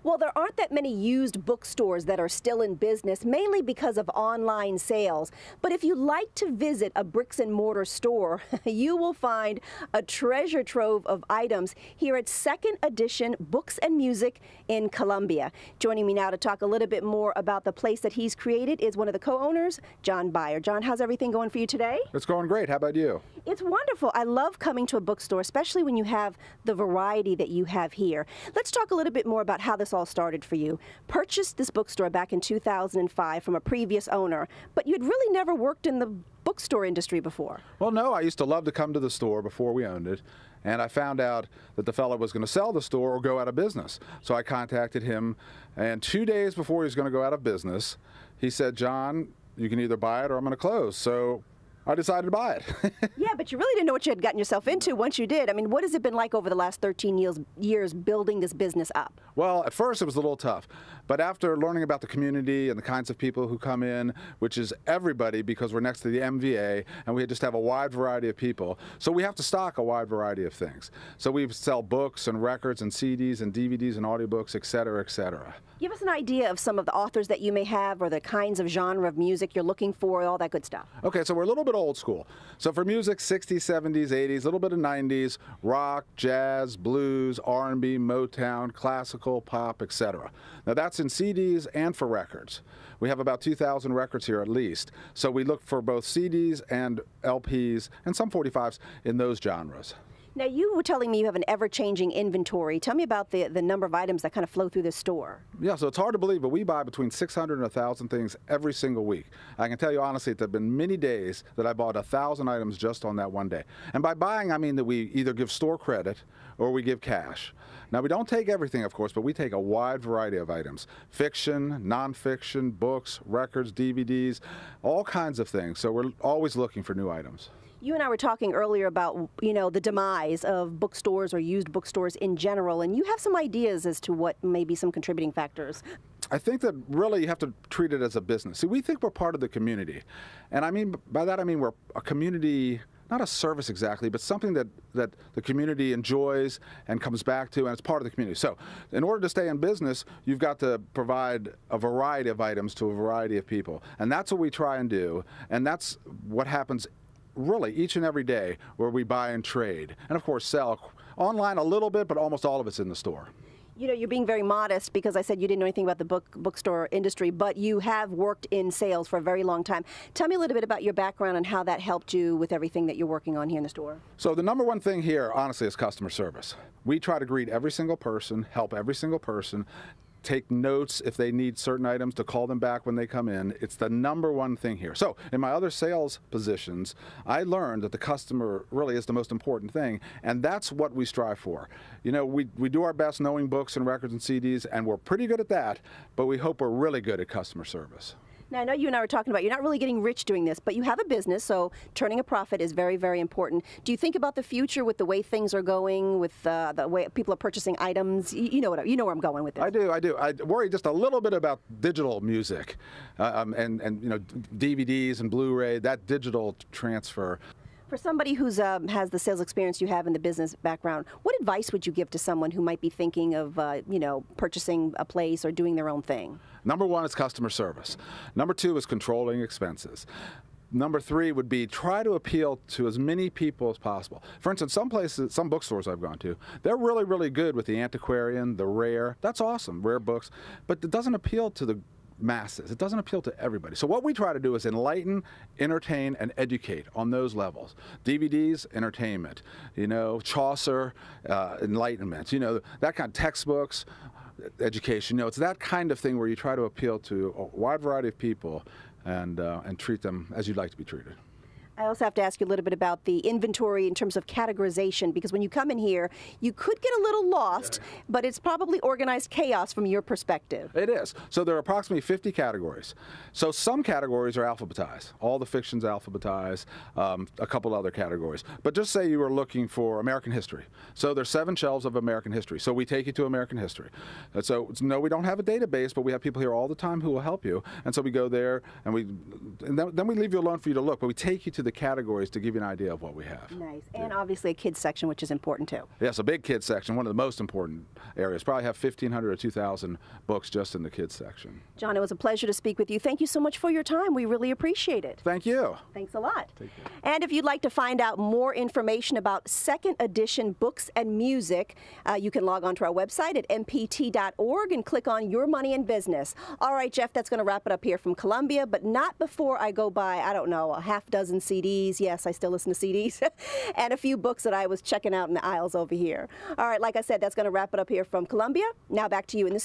Well, there aren't that many used bookstores that are still in business, mainly because of online sales. But if you like to visit a bricks and mortar store, you will find a treasure trove of items here at Second Edition Books and Music in Columbia. Joining me now to talk a little bit more about the place that he's created is one of the co-owners, John Byers. John, how's everything going for you today? It's going great. How about you? It's wonderful. I love coming to a bookstore, especially when you have the variety that you have here. Let's talk a little bit more about how this all started for you. Purchased this bookstore back in 2005 from a previous owner, but you'd really never worked in the bookstore industry before. Well, no, I used to love to come to the store before we owned it, and I found out that the fellow was going to sell the store or go out of business. So I contacted him, and 2 days before he was going to go out of business, he said, "John, you can either buy it or I'm going to close." So I decided to buy it. Yeah, but you really didn't know what you had gotten yourself into once you did. I mean, what has it been like over the last 13 years building this business up? Well, at first it was a little tough, but after learning about the community and the kinds of people who come in, which is everybody because we're next to the MVA and we just have a wide variety of people, so we have to stock a wide variety of things. So we sell books and records and CDs and DVDs and audiobooks, et cetera, et cetera. Give us an idea of some of the authors that you may have or the kinds of genre of music you're looking for, all that good stuff. Okay, so we're a little bit old school. So for music, 60s, 70s, 80s, a little bit of 90s, rock, jazz, blues, R&B, Motown, classical, pop, etc. Now that's in CDs and for records. We have about 2,000 records here at least. So we look for both CDs and LPs and some 45s in those genres. Now, you were telling me you have an ever-changing inventory. Tell me about the number of items that kind of flow through the store. Yeah, so it's hard to believe, but we buy between 600 and 1,000 things every single week. I can tell you honestly, there have been many days that I bought 1,000 items just on that one day. And by buying, I mean that we either give store credit or we give cash. Now, we don't take everything, of course, but we take a wide variety of items. Fiction, nonfiction, books, records, DVDs, all kinds of things. So we're always looking for new items. You and I were talking earlier about, the demise of bookstores or used bookstores in general, and you have some ideas as to what may be some contributing factors. I think that really you have to treat it as a business. See, we think we're part of the community. And by that I mean we're a community, not a service exactly, but something that the community enjoys and comes back to, and it's part of the community. So in order to stay in business, you've got to provide a variety of items to a variety of people. And that's what we try and do, and that's what happens really each and every day, where we buy and trade, and of course sell online a little bit, but almost all of it's in the store. You're being very modest because I said you didn't know anything about the bookstore industry, but you have worked in sales for a very long time. Tell me a little bit about your background and how that helped you with everything that you're working on here in the store. So the number one thing here, honestly, is customer service. We try to greet every single person, help every single person, take notes if they need certain items, to call them back when they come in. It's the number one thing here. So in my other sales positions, I learned that the customer really is the most important thing, and that's what we strive for. We do our best knowing books and records and CDs, and we're pretty good at that, but we hope we're really good at customer service. Now, I know you and I were talking about you're not really getting rich doing this, but you have a business, so turning a profit is very, very important. Do you think about the future with the way things are going, with the way people are purchasing items? You know where I'm going with this. I do. I worry just a little bit about digital music and DVDs and Blu-ray, that digital transfer. For somebody who has the sales experience you have in the business background, what advice would you give to someone who might be thinking of, purchasing a place or doing their own thing? Number one is customer service. Number two is controlling expenses. Number three would be try to appeal to as many people as possible. For instance, some bookstores I've gone to, they're really, really good with the antiquarian, the rare. That's awesome, rare books, but it doesn't appeal to the masses. It doesn't appeal to everybody. So what we try to do is enlighten, entertain, and educate on those levels. DVDs, entertainment. Chaucer, enlightenment. That kind of textbooks, education. It's that kind of thing where you try to appeal to a wide variety of people and treat them as you'd like to be treated. I also have to ask you a little bit about the inventory in terms of categorization, because when you come in here, you could get a little lost, but it's probably organized chaos from your perspective. It is. So there are approximately 50 categories. So some categories are alphabetized. All the fiction's alphabetized, a couple other categories. But just say you were looking for American history. So there's 7 shelves of American history. So we take you to American history. And so no, we don't have a database, but we have people here all the time who will help you. And so we go there, and then we leave you alone for you to look, but we take you to the the categories to give you an idea of what we have. Nice. And obviously a kids section, which is important too. Yes, a big kids section, one of the most important areas. Probably have 1,500 or 2,000 books just in the kids section. John, it was a pleasure to speak with you. Thank you so much for your time. We really appreciate it. Thank you. Thanks a lot. Take care. And if you'd like to find out more information about second edition books and music, you can log on to our website at mpt.org and click on Your Money in Business. All right, Jeff, that's going to wrap it up here from Columbia, but not before I go by, I don't know, a half dozen CDs. Yes, I still listen to CDs. And a few books that I was checking out in the aisles over here. All right, like I said, that's going to wrap it up here from Columbia. Now back to you in the